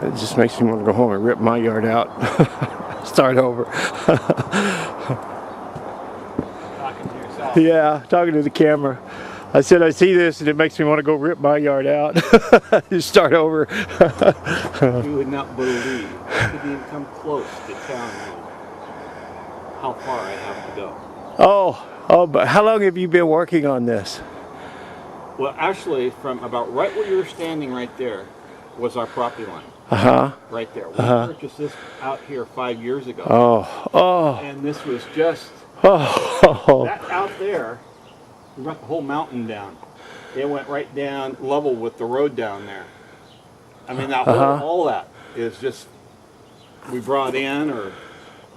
It just makes me want to go home and rip my yard out. Start over. Talking to yourself. Yeah, talking to the camera. I said I see this and it makes me want to go rip my yard out. Just start over. You would not believe. I couldn't even come close to telling you how far I have to go. Oh, but how long have you been working on this? Well, actually, from about right where you were standing right there was our property line. Uh-huh. Right there. We purchased this out here 5 years ago. Oh. And this was just Oh. that out there. We brought the whole mountain down. It went right down level with the road down there. I mean, that whole, all that is just, we brought in or...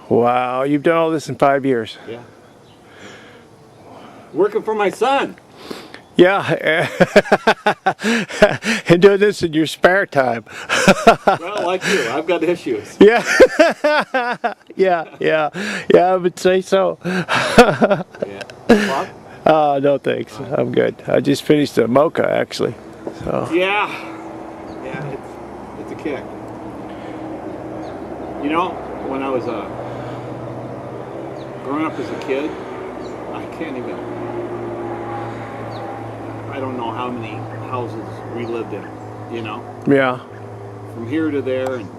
Wow, you've done all this in 5 years. Yeah. Working for my son. Yeah. And doing this in your spare time. Well, like you, I've got issues. Yeah. Yeah, I would say so. Yeah. Bob? No thanks. I'm good. I just finished a mocha actually. So. Yeah, it's a kick. You know, when I was growing up as a kid, I don't know how many houses we lived in, you know? Yeah. From here to there, and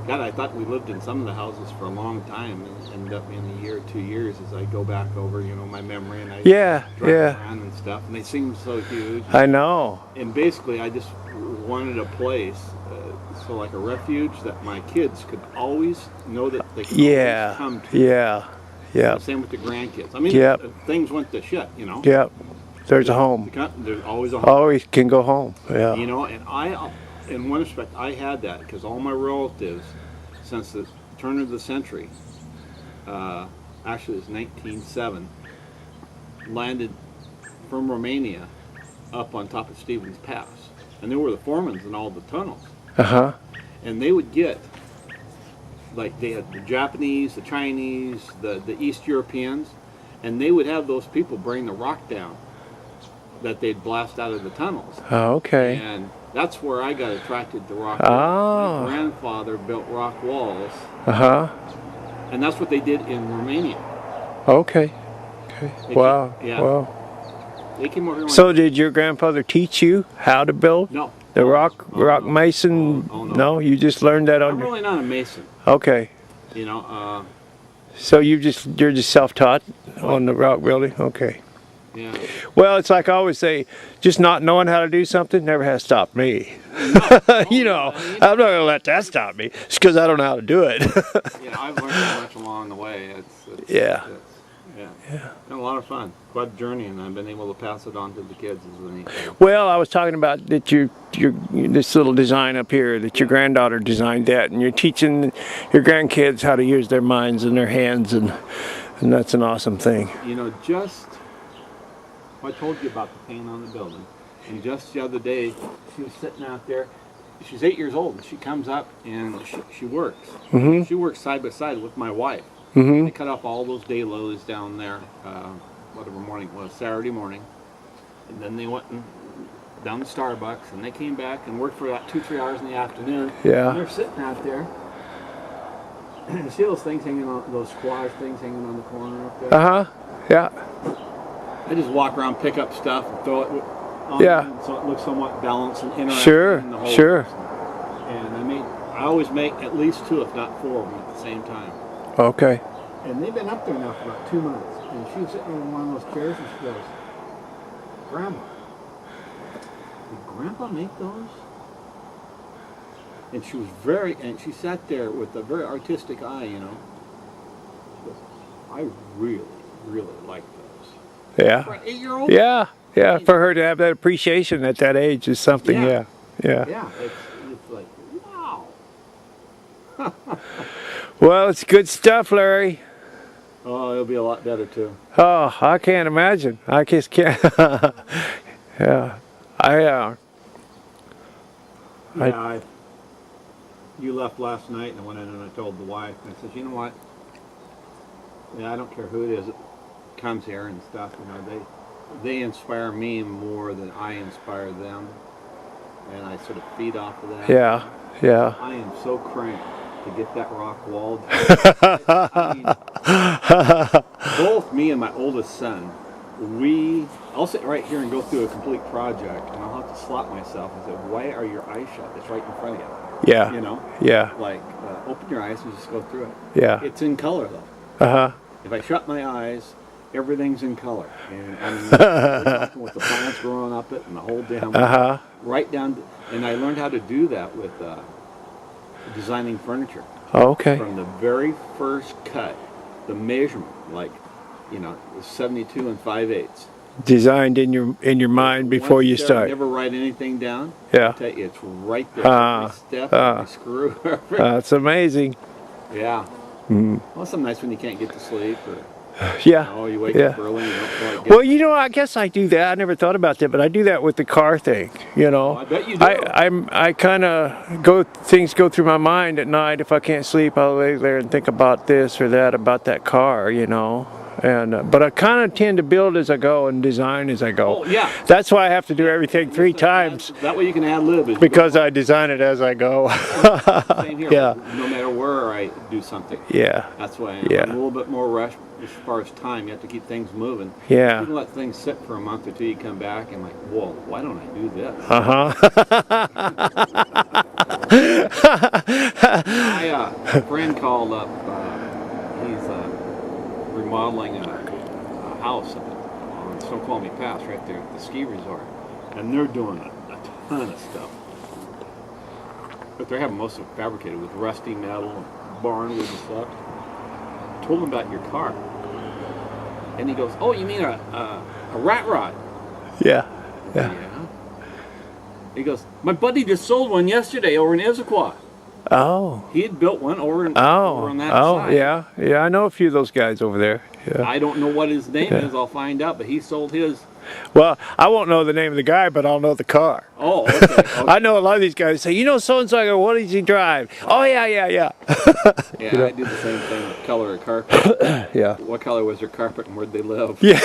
God, I thought we lived in some of the houses for a long time, and ended up in a year or 2 years as I go back over, you know, my memory, and I drive around and stuff, and they seem so huge. I know. And basically, I just wanted a place, so like a refuge that my kids could always know that they could always come to. Yeah. Same with the grandkids. I mean, things went to shit, you know. Yep. There's a home. There's always a home. Always can go home. Yeah. You know, and I, in one respect, I had that because all my relatives, since the turn of the century, actually it was 1907, landed from Romania up on top of Stevens Pass. And they were the foremans in all the tunnels. And they would get, like they had the Japanese, the Chinese, the East Europeans, and they would have those people bring the rock down that they'd blast out of the tunnels. Oh, okay. And that's where I got attracted to rock walls. My grandfather built rock walls. And that's what they did in Romania. Okay. Wow. Wow. They came over here. So did your grandfather teach you how to build? No. The rock mason? No, you just learned that on I'm really not a mason. Okay. You know, so you're just self-taught on the rock building? Okay. Yeah. Well, it's like I always say, just not knowing how to do something never has stopped me. You know, I'm not going to let that stop me. It's because I don't know how to do it. Yeah, I've learned so much along the way. It's been a lot of fun. Quite a journey, and I've been able to pass it on to the kids. Well, I was talking about that this little design up here, that your granddaughter designed that, and you're teaching your grandkids how to use their minds and their hands, and that's an awesome thing. You know, I told you about the paint on the building, and just the other day, she was sitting out there. She's 8 years old, and she comes up and she works. She works side by side with my wife. They cut off all those day lows down there, whatever morning it was, Saturday morning, and then they went down to Starbucks, and they came back and worked for about 2-3 hours in the afternoon. Yeah. And they're sitting out there. You see those things hanging on, those squash things hanging on the corner up there? Yeah. I just walk around, pick up stuff, and throw it on so it looks somewhat balanced and interactive in the whole person. And I always make at least 2, if not 4 of them at the same time. Okay. And they've been up there now for about 2 months. And she was sitting in one of those chairs and she goes, "Grandma, did Grandpa make those?" And she was she sat there with a very artistic eye, you know. She goes, "I really, really like those." Yeah. For an 8-year-old? Yeah. For her to have that appreciation at that age is something. Yeah. Yeah. It's like, wow. Well, it's good stuff, Larry. Oh, it'll be a lot better too. Oh, I can't imagine. I just can't. Yeah. You left last night, and I went in and I told the wife, and I said, "You know what? Yeah, I don't care who it is that comes here and stuff. You know, they inspire me more than I inspire them, and I sort of feed off of that." Yeah. Yeah. I am so cramped to get that rock walled. I mean, both me and my oldest son, I'll sit right here and go through a complete project, and I'll have to slap myself and say, "Why are your eyes shut? It's right in front of you." Yeah. You know, Yeah. like open your eyes and just go through it. Yeah. It's in color though. Uh-huh. If I shut my eyes, everything's in color, and I'm with the plants growing up it and the whole damn Uh-huh. right down. And I learned how to do that with designing furniture. Oh, okay. From the very first cut, the measurement, like, you know, 72 and 5/8. Designed in your mind before Once you it's there, I start. never write anything down. Yeah. I tell you, it's right there. Every step, every screw. That's amazing. Yeah. Mm. Well, it's nice when you can't get to sleep, or Yeah. you wake Yeah. up early and you don't feel like getting. Well, you know, I guess I do that. I never thought about that, but I do that with the car thing. You know, I bet you do. I kind of things go through my mind at night. If I can't sleep, I'll lay there and think about this or that about that car. You know, and but I kind of tend to build as I go and design as I go. Oh, yeah. That's why I have to do everything 3 times That way you can ad lib. because I design it as I go. Same here. Yeah. No matter where I do something. Yeah. That's why I'm Yeah. a little bit more rushed as far as time. You have to keep things moving. Yeah. You can let things sit for a month or two. You come back and like, whoa, why don't I do this? A friend called up. He's remodeling a house on Snoqualmie Pass right there at the ski resort, and they're doing a ton of stuff. But they're having most of it fabricated with rusty metal and barnwood and stuff. I told him about your car, and he goes, "Oh, you mean a rat rod?" Yeah. Yeah. He goes, "My buddy just sold one yesterday over in Issaquah. Oh. He had built one over on that side. Yeah. Yeah, I know a few of those guys over there. Yeah. I don't know what his name is. I'll find out. But he sold his. Well, I won't know the name of the guy, but I'll know the car. Oh, okay. I know a lot of these guys say, you know, so-and-so. I go, what does he drive? Oh, yeah. Yeah, You know? I do the same thing with color of carpet. Yeah. What color was their carpet and where'd they live? Yeah.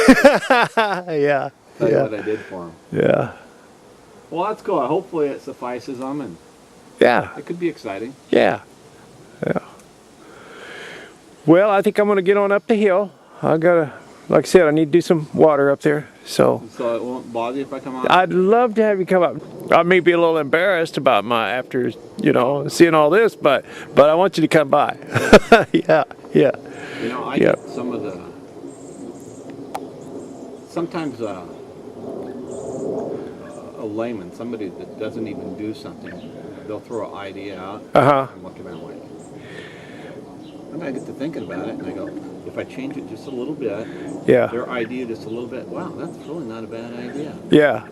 Yeah. Tell you Yeah. what I did for them. Yeah. Well, that's cool. Hopefully it suffices them, and Yeah. it could be exciting. Yeah. Yeah. Well, I think I'm going to get on up the hill. I got to, like I said, I need to do some water up there. So So it won't bother you if I come on? I'd love to have you come up. I may be a little embarrassed about after, you know, seeing all this, but I want you to come by. Yeah. Yeah. You know, I Yep. get some of the... Sometimes a layman, somebody that doesn't even do something, they'll throw an idea out. Uh-huh. I'm looking at it like... And I get to thinking about it, and I go, if I change it just a little bit, Yeah. their idea just a little bit, wow, that's really not a bad idea. Yeah.